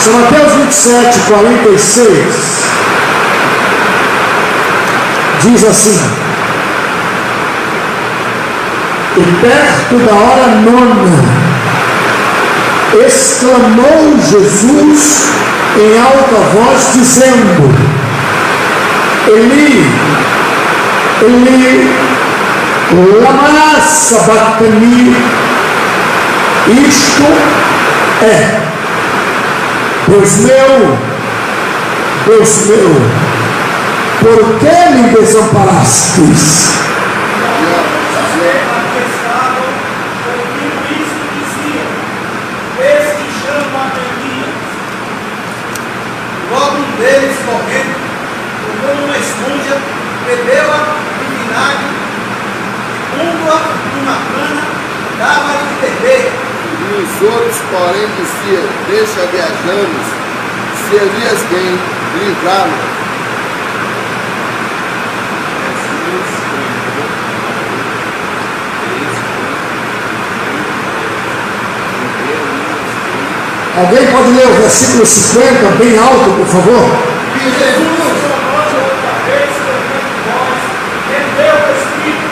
São Mateus 27, 46, diz assim: e perto da hora nona, exclamou Jesus em alta voz, dizendo: Eli, Eli, lama sabachthani. Isto é: Deus meu, por que me desamparastes? Logo um deles, correndo, tomou uma esponja, bebeu-a em vinagre, pondo-a numa cana, dava-lhe de beber. E os outros, porém, diziam: deixa viajamos, se Elias vem livrá-lo. Alguém pode ler o versículo 50 bem alto, por favor? E Jesus, outra vez, rendeu o Espírito.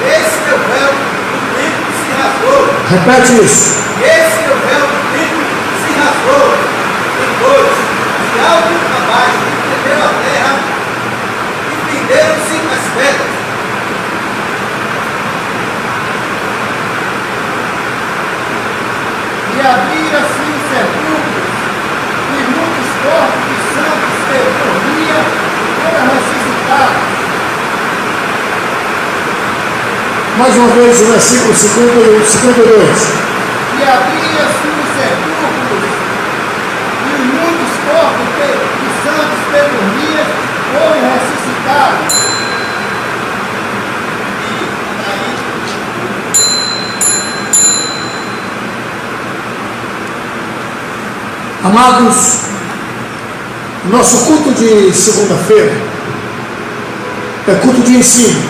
Esse que o véu do templo se rasgou. Repete isso. Esse que o véu do templo se rasgou em dois, de alto a baixo, tremeu a terra e fenderam-se as pedras. E abriram-se os sepulcros, e muitos corpos de santos que dormiam foram ressuscitados. Mais uma vez o versículo 51, 52. E abriram-se os sepulcros, e muitos corpos de santos que dormiam foram ressuscitados. Amados, nosso culto de segunda-feira é culto de ensino.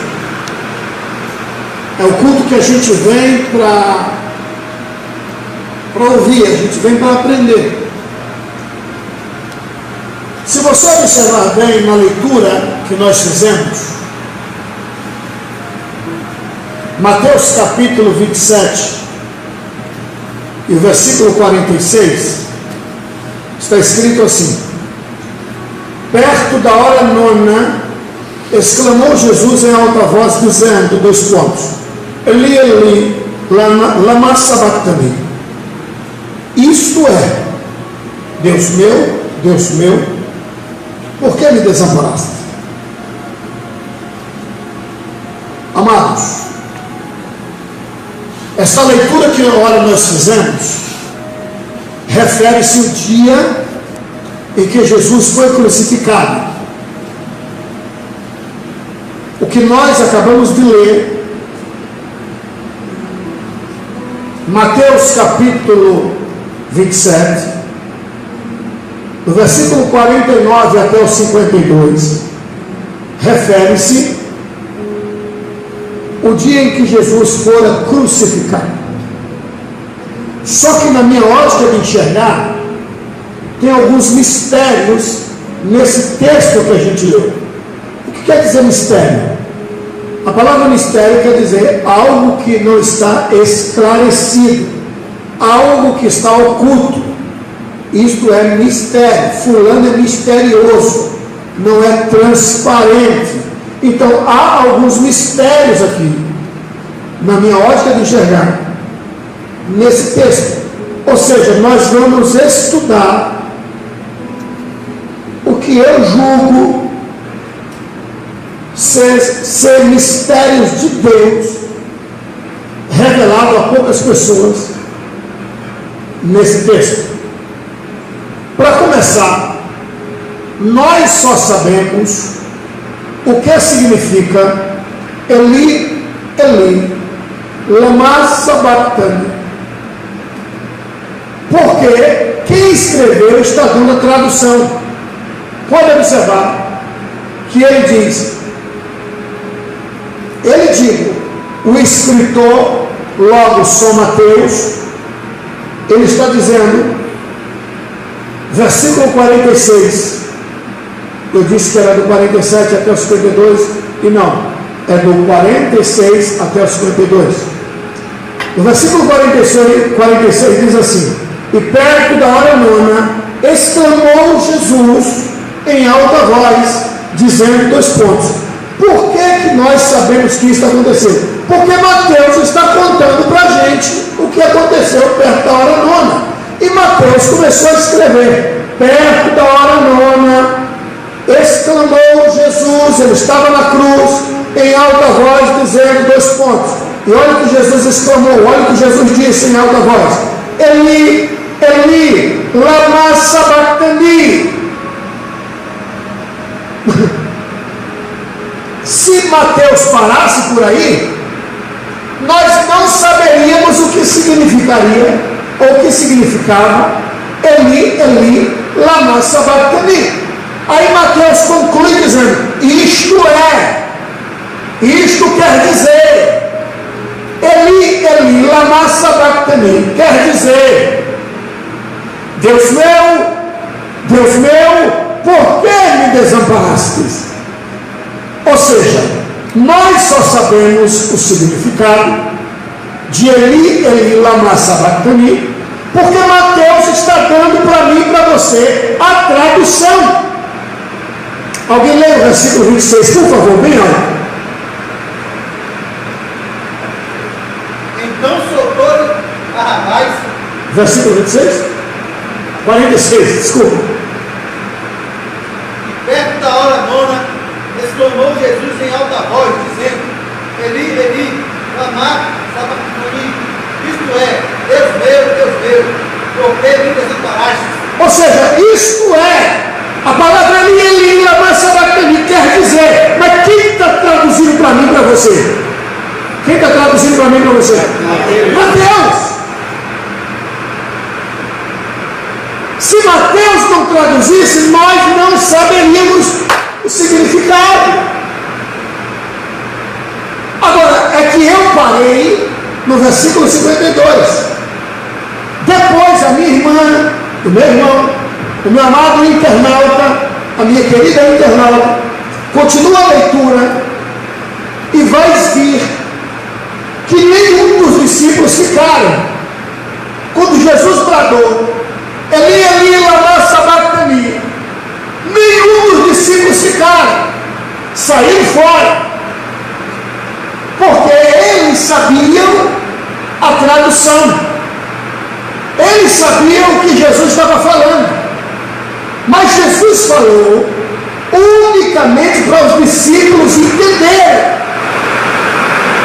É o culto que a gente vem para ouvir, a gente vem para aprender. Se você observar bem na leitura que nós fizemos, Mateus capítulo 27 e o versículo 46, está escrito assim: perto da hora nona, exclamou Jesus em alta voz, dizendo, dois pontos: Eli, Eli, lama sabachthani. Isto é: Deus meu, por que me desamparaste? Amados, esta leitura que agora nós fizemos refere-se ao dia em que Jesus foi crucificado. O que nós acabamos de ler, Mateus capítulo 27, do versículo 49 até o 52, refere-se ao dia em que Jesus fora crucificado. Só que na minha ótica de enxergar, tem alguns mistérios nesse texto que a gente leu. O que quer dizer mistério? A palavra mistério quer dizer algo que não está esclarecido, algo que está oculto. Isto é mistério. Fulano é misterioso, não é transparente. Então há alguns mistérios aqui, na minha ótica de enxergar, nesse texto. Ou seja, nós vamos estudar o que eu julgo ser mistérios de Deus revelado a poucas pessoas nesse texto. Para começar, nós só sabemos o que significa Eli, Eli, lama sabachthani. Porque quem escreveu está dando a tradução. Pode observar que ele diz, o escritor, logo São Mateus, ele está dizendo, versículo 46, eu disse que era do 47 até o 52, e não, é do 46 até o 52. No versículo 46 diz assim: e perto da hora nona, exclamou Jesus em alta voz, dizendo, dois pontos, por que nós sabemos que isso está acontecendo? Porque Mateus está contando para a gente o que aconteceu perto da hora nona. E Mateus começou a escrever, perto da hora nona, exclamou Jesus, ele estava na cruz, em alta voz, dizendo, dois pontos. E olha o que Jesus exclamou, olha o que Jesus disse em alta voz: Eli, Eli, lama sabachthani. Se Mateus parasse por aí, nós não saberíamos o que significaria, ou o que significava Eli, Eli, lama sabachthani. Aí Mateus conclui dizendo, isto quer dizer, Eli, Eli, lama sabachthani, quer dizer, Deus meu, por que me desamparastes? Ou seja, nós só sabemos o significado de Eli, Eli, lama sabachthani, porque Mateus está dando para mim e para você a tradução. Alguém lê o versículo 26, por favor, bem alto. Então soltou Barrabás. Versículo 26? 46, desculpa. E perto da hora nona, exclamou Jesus em alta voz, dizendo, Eli, Eli, lama sabachthani, isto é, Deus meu, por que me desamparaste? Ou seja, isto é, a palavra Eli, Eli, lama sabachthani quer dizer, mas quem está traduzindo para mim e para você? Quem está traduzindo para mim e para você? Mateus. Se Mateus não traduzisse, nós não saberíamos o significado. Agora, é que eu parei no versículo 52. Depois a minha irmã, o meu irmão, o meu amado internauta, a minha querida internauta, continua a leitura e vai vir que nenhum dos discípulos ficaram. Quando Jesus bradou, Eli, Eli, lama sabachthani, nenhum dos discípulos ficaram, saíram fora, porque eles sabiam a tradução, eles sabiam o que Jesus estava falando, mas Jesus falou unicamente para os discípulos entenderem,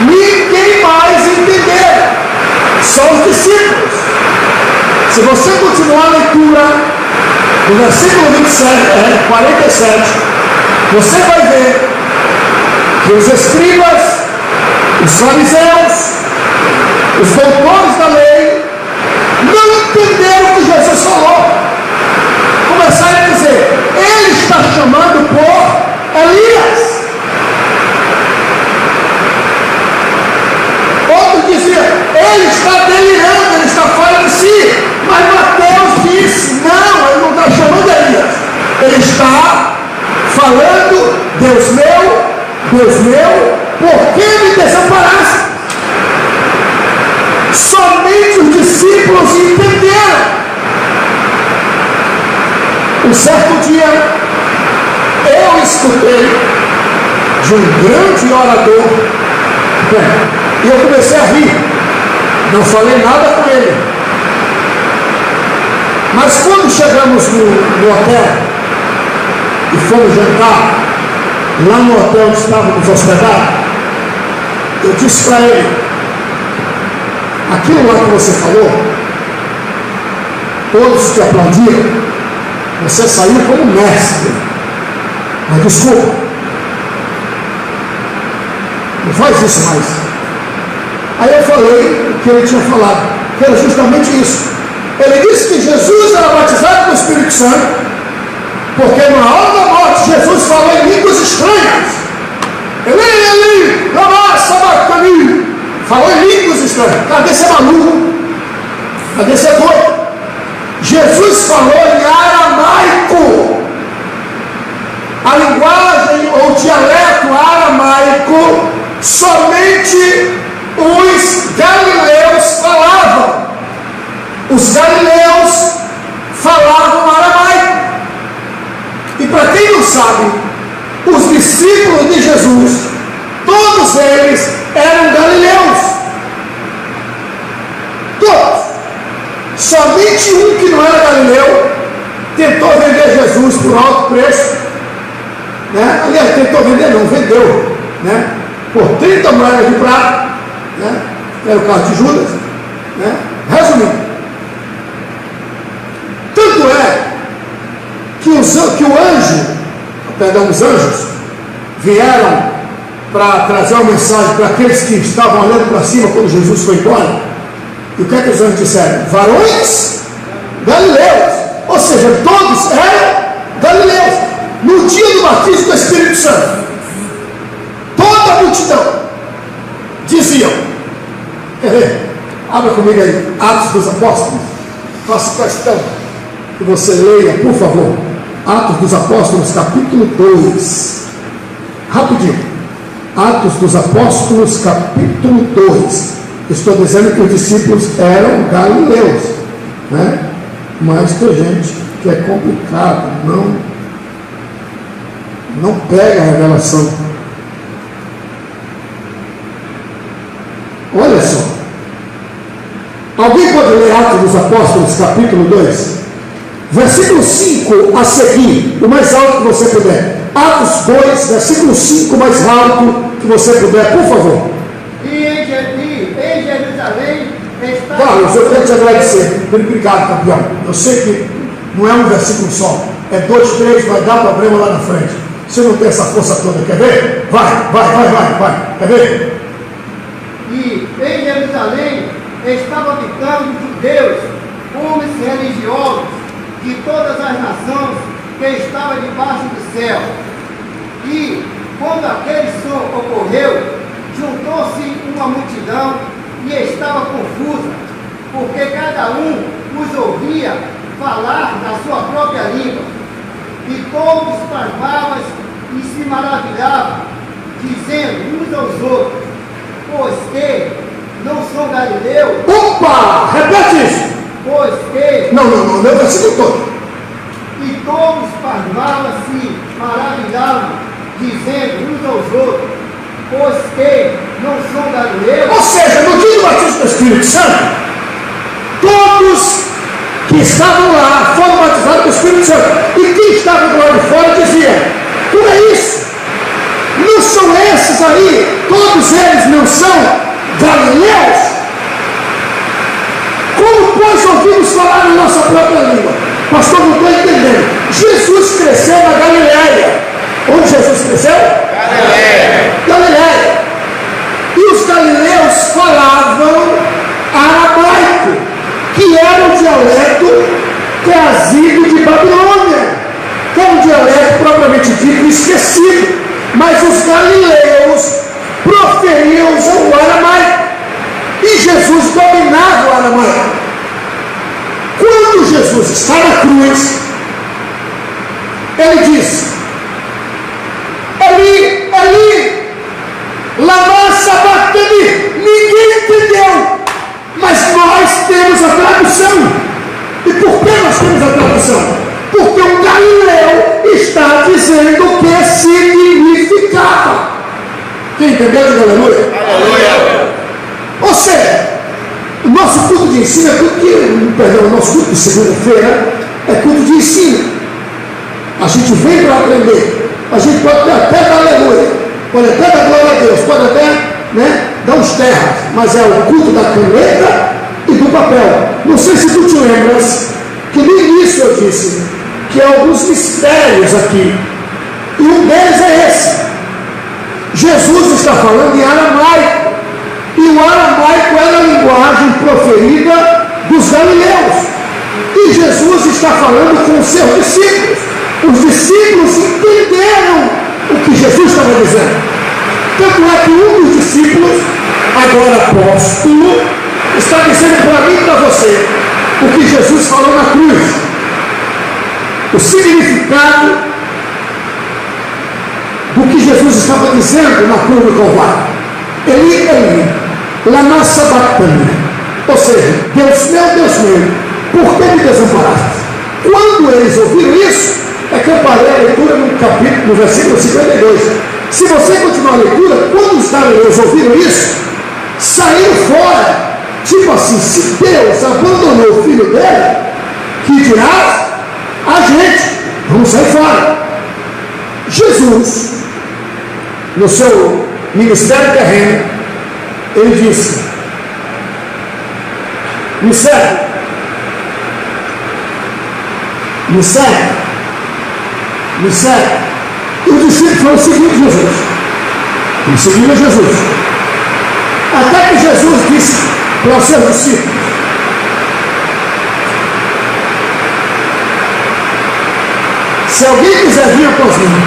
ninguém mais entendeu, só os discípulos. Se você continuar a leitura do versículo 47, você vai ver que os escribas, os fariseus, os doutores da lei, não entenderam o que Jesus falou. Começaram a dizer, ele está chamando por Elias. Outro dizia, ele está delirando, ele está fora de si. Mas Mateus disse, não, ele não está chamando Elias. Ele está falando, Deus meu, por que me desamparaste? Somente os discípulos entenderam. Um certo dia, eu escutei de um grande orador, e eu comecei a rir, não falei nada com ele, mas quando chegamos no hotel e fomos jantar, lá no hotel onde estávamos hospedados, eu disse para ele, aquilo lá que você falou, todos te aplaudiram, você saiu como mestre, mas desculpa, não faz isso mais. Aí eu falei o que ele tinha falado, que era justamente isso. Ele disse que Jesus era batizado com o Espírito Santo, porque na hora da morte Jesus falou em línguas estranhas. Eli, lama sabachthani, falou em línguas estranhas. Cadê esse maluco? Vai descer doido. Jesus falou em aramaico. A linguagem ou dialeto aramaico somente os galileus falavam. Os galileus falavam aramaico. E para quem não sabe, os discípulos de Jesus, todos eles eram galileus. Todos. Somente um que não era galileu tentou vender Jesus por alto preço, né? Aliás, tentou vender não, vendeu, né? Por 30 moedas de prata, né? Era o caso de Judas, né? Resumindo, tanto é que os anjos vieram para trazer uma mensagem para aqueles que estavam olhando para cima quando Jesus foi embora. E o que é que os anjos disseram? Varões galileus, ou seja, todos eram galileus. No dia do batismo do Espírito Santo, toda a multidão diziam, quer ver? Abra comigo aí, Atos dos Apóstolos. Faça questão que você leia, por favor, Atos dos Apóstolos, capítulo 2. Rapidinho. Atos dos Apóstolos, capítulo 2. Estou dizendo que os discípulos eram galileus, né? Mas tem gente que é complicado, não pega a revelação. Olha só. Alguém pode ler Atos dos Apóstolos, capítulo 2? Versículo 5 a seguir, o mais alto que você puder. Atos 2, versículo 5, mais alto que você puder, por favor. E em Jerusalém está... Carlos, eu quero te agradecer. Obrigado, campeão. Eu sei que não é um versículo só. É 2, 3, vai dar problema lá na frente. Você não tem essa força toda, quer ver? Vai. Quer ver? E em Jerusalém estavam habitando judeus, homens religiosos de todas as nações que estavam debaixo do céu. E quando aquele som ocorreu, juntou-se uma multidão e estava confusa, porque cada um os ouvia falar na sua própria língua. E todos pasmavam e se maravilhavam, dizendo uns aos outros: pois que não são galileus? Opa! Repete isso! Pois que... Não, meu versículo todo. E todos pasmavam-se, maravilhavam, dizendo uns aos outros: pois que não são galileus? Ou seja, no dia do batismo do Espírito Santo, todos que estavam lá foram batizados pelo Espírito Santo. E quem estava do lado de fora dizia: por é isso, não são esses aí, todos eles não são galileus? Como, pois, ouvimos falar na nossa própria língua? Pastor, não estou entendendo. Jesus cresceu na Galileia. Onde Jesus cresceu? Galileia. E os galileus falavam aramaico, que era o dialeto trazido de Babilônia, que era um dialeto propriamente dito esquecido. Mas os galileus proferiam o aramaico. E Jesus dominava o aramaico. Quando Jesus está na cruz, ele diz: Eli, Eli, lama sabachthani. Ninguém entendeu, mas nós temos a tradução. E por que nós temos a tradução? Porque um galileu está dizendo o que significava. Quem entendeu? Diga aleluia. Aleluia. Ou seja, o nosso culto de ensino é culto de... Perdão, o nosso culto de segunda-feira é culto de ensino. A gente vem para aprender. A gente pode até dar aleluia, pode até dar glória a Deus, pode até, dar uns terras, mas é o culto da caneta e do papel. Não sei se tu te lembras que no início eu disse que há alguns mistérios aqui, e um deles é esse. Jesus está falando em aramaico, e o aramaico era a linguagem proferida dos galileus, e Jesus está falando com os seus discípulos. Os discípulos entenderam o que Jesus estava dizendo. Tanto é que um dos discípulos, agora apóstolo, está dizendo para mim e para você o que Jesus falou na cruz. O significado do que Jesus estava dizendo na cruz do Calvário. Eli, Eli, lama sabachthani. Ou seja, Deus meu, por que me desamparaste? Quando eles ouviram isso, é que eu parei a leitura no capítulo, no versículo 52. Se você continuar a leitura, quando os galileus ouviram isso, saíram fora. Tipo assim, se Deus abandonou o filho dele, que dirá a gente, vamos sair fora. Jesus, no seu ministério terreno, ele disse: me segue, me segue, me segue. E os discípulos foram seguindo Jesus, e seguindo Jesus, até que Jesus disse para os seus discípulos: se alguém quiser vir após mim,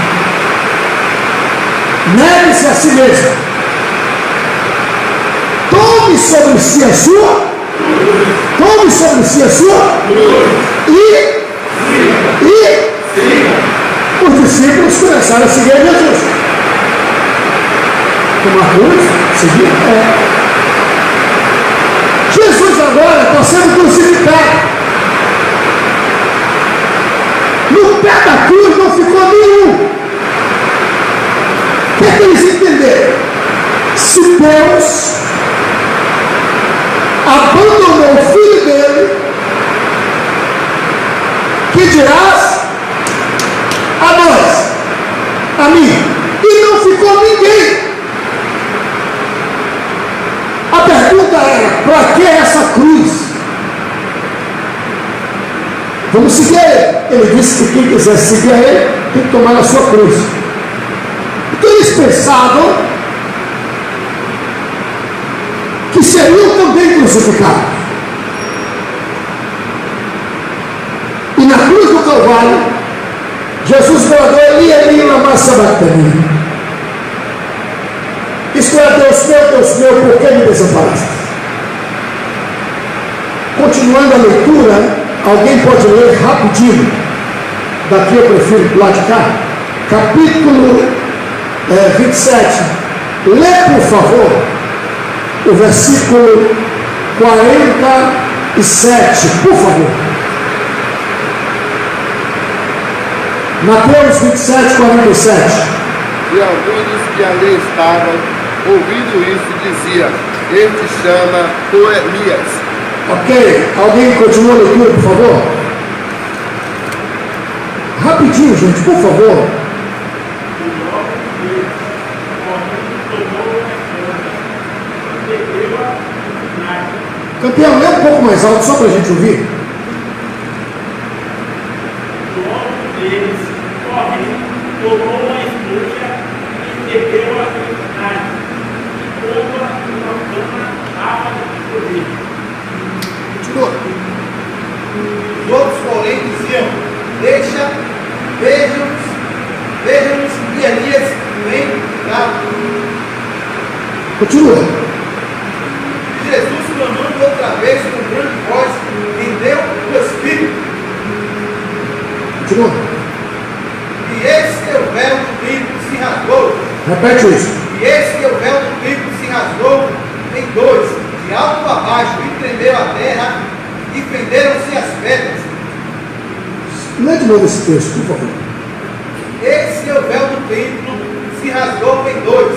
negue-se a si mesmo, tome sobre si a sua, e os discípulos começaram a seguir Jesus. Tomar cruz, seguir, Jesus agora está sendo crucificado. No pé da cruz não ficou nenhum. O que é que eles entenderam? Se Deus abandonou o filho dele, que dirás a nós, a mim, e não ficou ninguém. A pergunta era: para que essa cruz? Vamos seguir ele. Ele disse que quem quiser seguir ele tem que tomar a sua cruz. Então eles pensavam que seriam também crucificados. E na cruz do Calvário, Jesus bradou: Eli, Eli, lama sabachthani. Isto é, Deus meu, por que me desamparaste? Continuando a leitura, alguém pode ler rapidinho? Daqui eu prefiro do lado de cá. Capítulo 27. Lê, por favor, o versículo 47, por favor. Mateus 27, 47. E alguns que ali estavam, ouvindo isso, dizia: este chama por Elias. Ok, alguém continua a leitura, por favor? Rapidinho, gente, por favor. Campeão, lê um pouco mais alto, só para a gente ouvir. Deles, correndo, tomou uma espuja e perdeu a felicidade, e toda uma cama água de correr. Continua. Os outros, porém, diziam: vejam-nos que Elias vem cá. Continua. E Jesus, clamando outra vez com grande voz, rendeu o Espírito. Continua. E eis que o véu do templo se rasgou. Repete isso. E eis que o véu do templo se rasgou em dois, de alto a baixo, e tremeu a terra, e fenderam-se as pedras. Lê de novo esse texto, por favor. Eis que o véu do templo se rasgou em dois,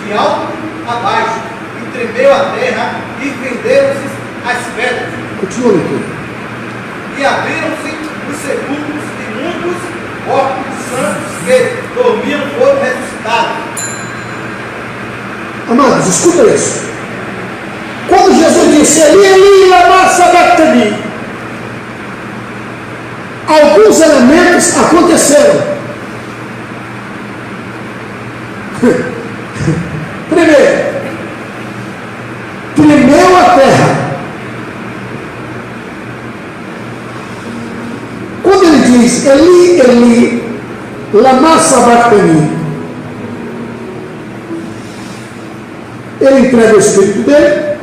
de alto a baixo, e tremeu a terra, e fenderam-se as pedras. Continua a leitura. E abriram-se os sepulcros, e muitos corpos de santos que dormiam foram ressuscitados. Amados, escuta isso. Quando Jesus disse: Eli, Eli, lama sabachthani, alguns elementos aconteceram. Primeiro, tremeu a terra. Quando ele diz Eli, Eli, lama sabachthani, ele entrega o Espírito dele,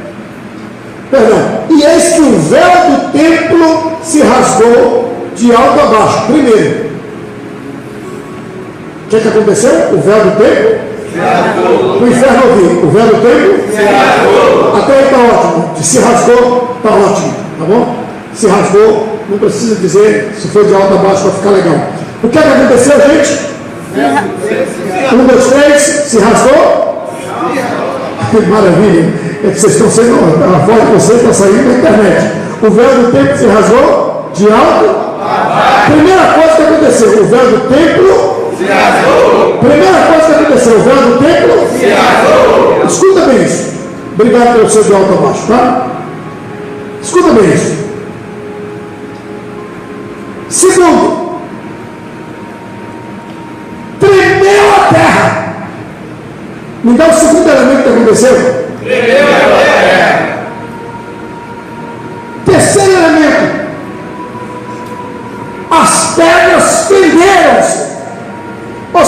Perdão. E eis que o véu do templo se rasgou de alto a baixo. Primeiro, o que aconteceu? O véu do templo se rasgou. O inferno ouviu. O véu do templo se rasgou. Até aí está ótimo. Se rasgou, está ótimo. Tá bom? Se rasgou, não precisa dizer se foi de alto a baixo para ficar legal. O que aconteceu, gente? 1, 2, 3, se rasgou? Que maravilha! É que vocês estão sendo, a voz de vocês está saindo na internet. O véu do templo se rasgou de alto? Primeira coisa que aconteceu, o véu do templo se rasgou. Primeira coisa que aconteceu, o véu do templo se rasgou. Escuta bem isso. Obrigado pelo seu de alto a baixo, tá? Escuta bem isso. Segundo, tremeu a terra. Me dá o segundo elemento que aconteceu. Tremeu a terra. Terceiro elemento. As pedras fenderam-se. Ou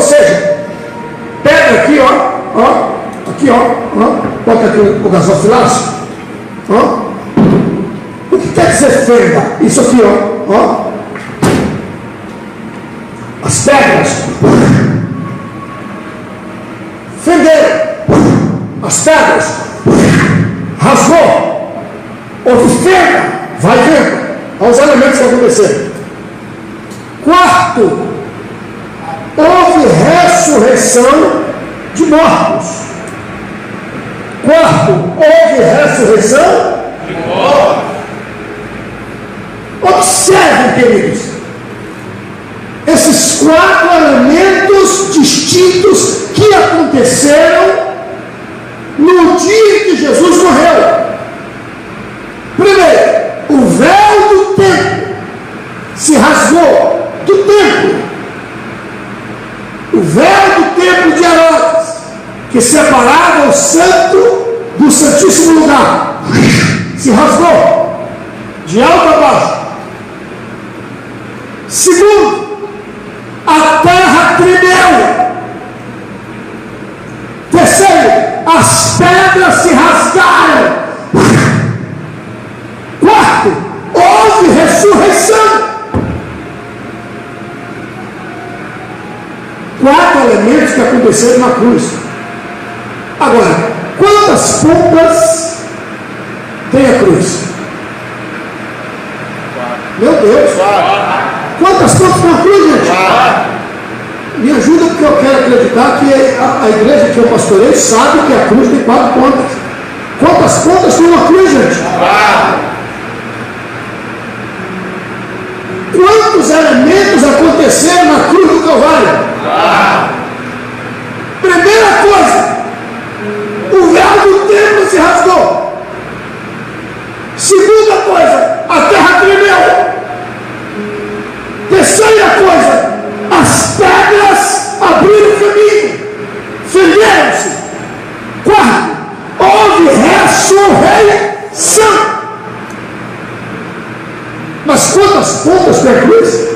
seja, pedra aqui, aqui, bota aqui o gasofilaço, o que quer dizer fenda? Isso aqui, as pedras fenderam, as pedras rasgou, houve fenda, vai vendo, olha os elementos que aconteceram. Quarto, houve ressurreição de mortos. Quarto, houve ressurreição de mortos. Observem, queridos, esses 4 elementos distintos que aconteceram no dia que Jesus morreu. Primeiro, o véu do templo se rasgou do templo. O véu do templo de Herodes, que separava o santo do santíssimo lugar, se rasgou de alto a baixo. Segundo, a terra tremeu. Terceiro, as pedras se rasgaram. Quarto, houve ressurreição. 4 elementos que aconteceram na cruz. Agora, quantas pontas tem a cruz? Meu Deus! Quantas pontas tem a cruz, gente? Me ajuda, porque eu quero acreditar que a igreja que eu pastorei sabe que a cruz tem 4 pontas. Quantas pontas tem uma cruz, gente? Quantos elementos aconteceram na cruz do Calvário? Primeira coisa, o véu do templo se rasgou. Segunda coisa, a terra tremeu. Terceira coisa, as pedras abriram caminho, fenderam-se. Quarto, houve ressurreição. Mas quantas pontas tem a cruz?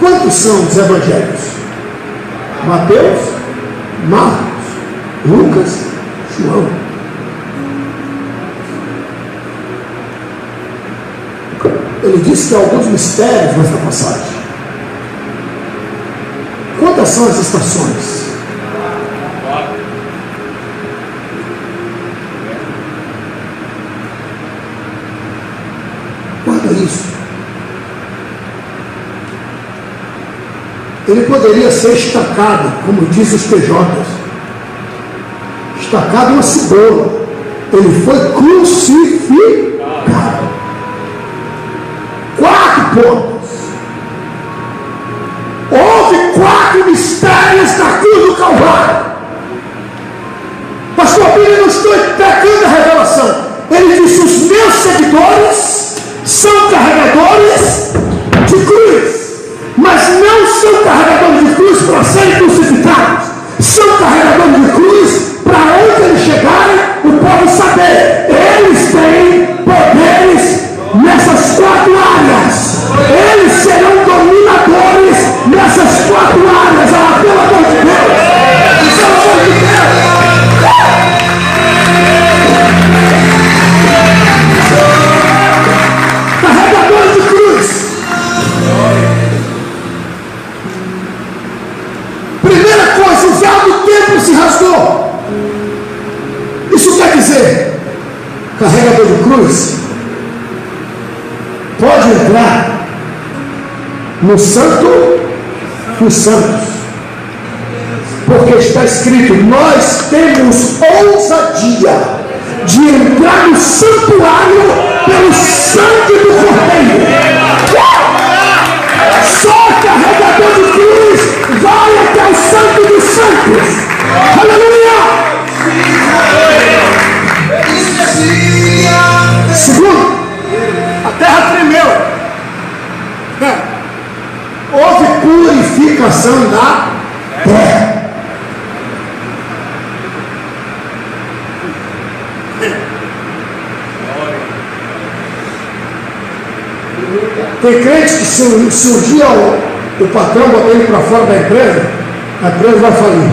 Quantos são os evangelhos? Mateus, Marcos, Lucas, João. Ele disse que há alguns mistérios nesta passagem. Quantas são as estações? Guarda isso. Ele poderia ser estacado, como diz os PJs. Estacado uma cebola. Ele foi crucificado. 4 pontos. Houve 4 mistérios na cruz do Calvário. Pastor Bíblia, não estou pecando a revelação. Ele disse: os meus seguidores são carregadores de cruz. Mas não são carregadores de cruz para serem crucificados. São carregadores de cruz para onde eles chegarem, o povo saber. Eles têm poderes nessas 4 áreas. Eles serão dominadores nessas 4 áreas. Pelo amor de Deus. dizer, carregador de cruz pode entrar no Santo dos Santos, porque está escrito: nós temos ousadia de entrar no santuário pelo sangue do Cordeiro. Só carregador de cruz vai até o Santo dos Santos. Aleluia! Segundo, a terra tremeu. Houve purificação da terra. Tem crente que se um dia o patrão botar ele para fora da empresa, a empresa vai falir.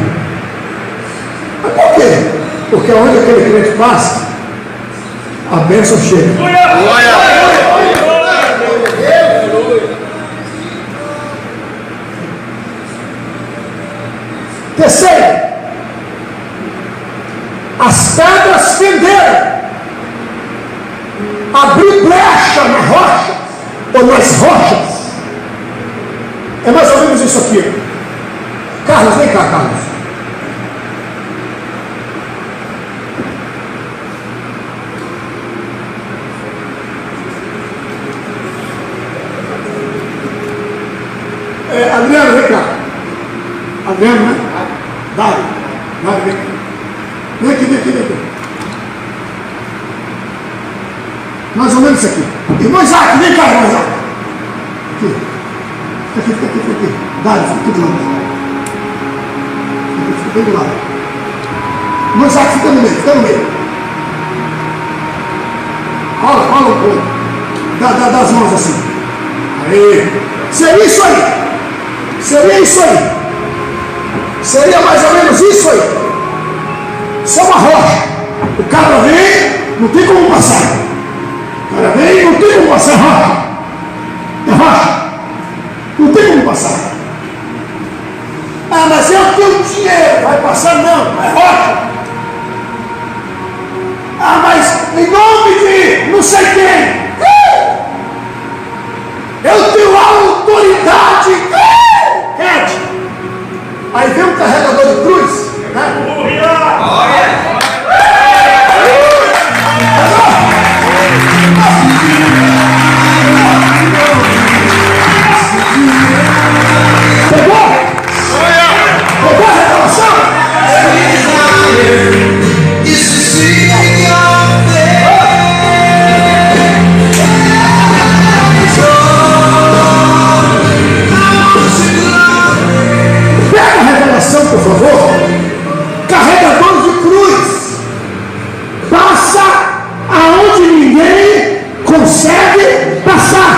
Mas por quê? Porque onde aquele crente passa, a bênção chega. Terceiro, as pedras fenderam, abriu brecha na rocha, ou nas rochas. É mais ou menos isso aqui. Carlos, vem cá, Carlos. Adriano, vem cá. Adriano, né? Dário, vem cá. Vem aqui. Mais ou menos isso aqui. Irmão Isaac, vem cá, irmão Isaac. Aqui. Dário, fica aqui do lado. Fica bem do lado. Irmão Isaac, fica no meio. Cola um pouco. Dá as mãos assim. Aí. Seria isso aí. Seria mais ou menos isso aí. Só uma rocha. O cara vem, não tem como passar. O cara vem, não tem como passar. É rocha. Não tem como passar. Ah, mas eu tenho dinheiro. Vai passar não, é rocha. Ah, mas em nome de não sei quem. Eu tenho autoridade. Aí vem um carregador de cruz, né? Pegou a revelação? Por favor, carregador de cruz passa aonde ninguém consegue passar.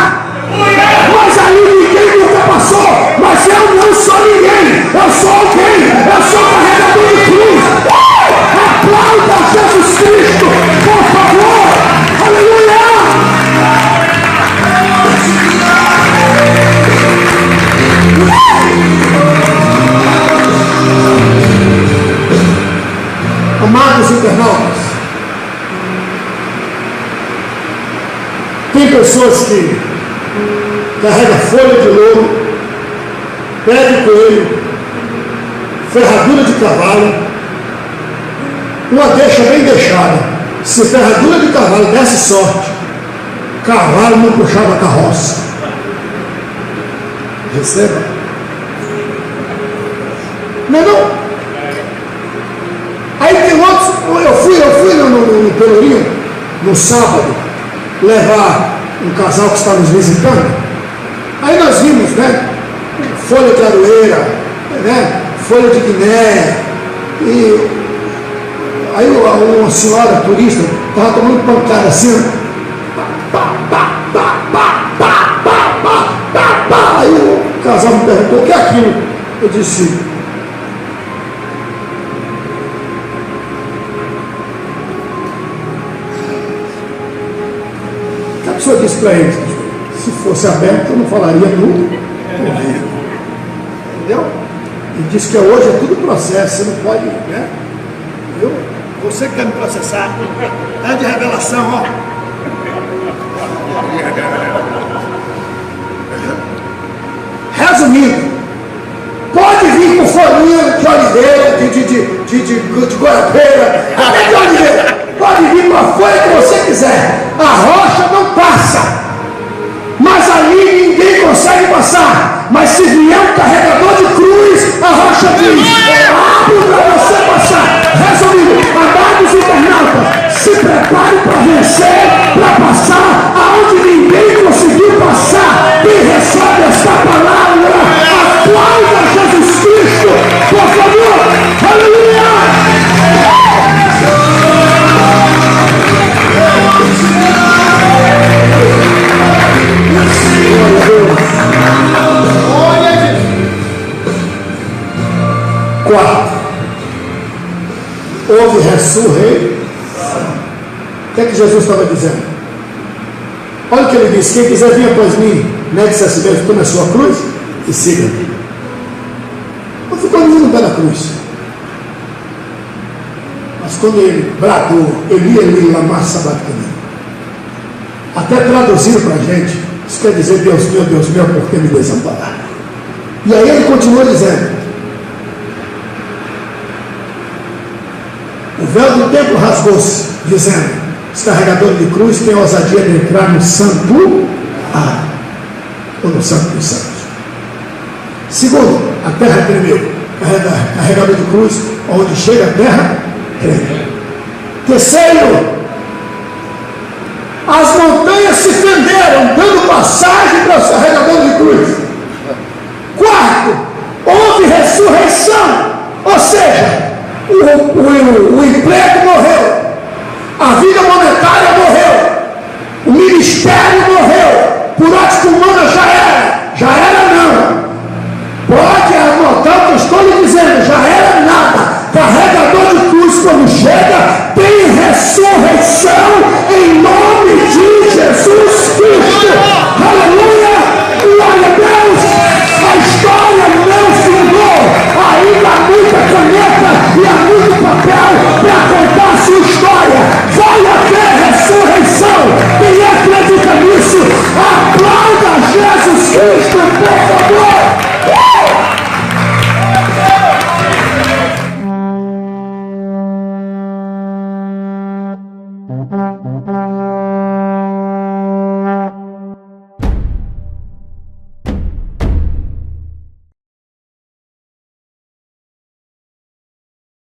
Mas aí ninguém nunca passou. Mas eu não sou ninguém, eu sou alguém, eu sou carregador de cruz. Aplauda Jesus Cristo, por favor. Aleluia! Amados internautas, tem pessoas que carregam folha de louro, pé de coelho, ferradura de cavalo, uma deixa bem deixada. Se ferradura de cavalo desse sorte, cavalo não puxava a carroça. Receba. Não. Aí tem outros, eu fui no Pelourinho, no sábado, levar um casal que está nos visitando. Aí nós vimos, né? Folha de aroeira, né? Folha de Guiné. E aí uma senhora turista estava tomando pancada assim. Aí o casal me perguntou: o que é aquilo? Eu disse: a pessoa disse para ele: se fosse aberto eu não falaria nunca. Entendeu? E disse que hoje é tudo processo, você não pode, né? Entendeu? você que quer me processar. É de revelação, ó. Resumindo, pode vir com folhinha de oliveira, de goiabeira, até de oliveira. Pode vir com a folha que você quiser. A rocha não passa. Mas ali ninguém consegue passar. Mas se vier um carregador de cruz, a rocha diz: abro para você passar. Resumindo, amados internautas, se prepare para vencer, para passar aonde ninguém conseguiu passar. Quem recebe esta palavra, aplauda Jesus Cristo, por favor. Aleluia! Quarto, houve ressurreição. O que é que Jesus estava dizendo? Olha o que ele disse: quem quiser vir após mim, negue-se a si mesmo, tome a sua cruz e siga-me. Não ficou nenhum no pé da cruz. Mas quando ele bradou, Eli, lama sabachthani, até traduziram para a gente, isso quer dizer: Deus meu, por que me desampararam? E aí ele continua dizendo: o véu do templo rasgou-se, dizendo: os carregadores de cruz têm a ousadia de entrar no santuário, ou no santo dos santos. Segundo, a terra tremeu. Carregador de cruz, onde chega a terra, treme. Terceiro, as montanhas se fenderam, dando passagem para os carregadores de cruz. Quarto, houve ressurreição, ou seja, o emprego morreu, a vida monetária morreu, o ministério morreu, por ótica humana já era não. Pode anotar o que eu estou lhe dizendo, já era nada. Carregador de cruz, quando chega, tem ressurreição em nome de Jesus Cristo. Aleluia, glória a Deus. A história não findou, ainda há muita caneta e há muito papel para contar a sua história. Vai haver ressurreição. Quem acredita nisso, aplauda Jesus Cristo, por favor.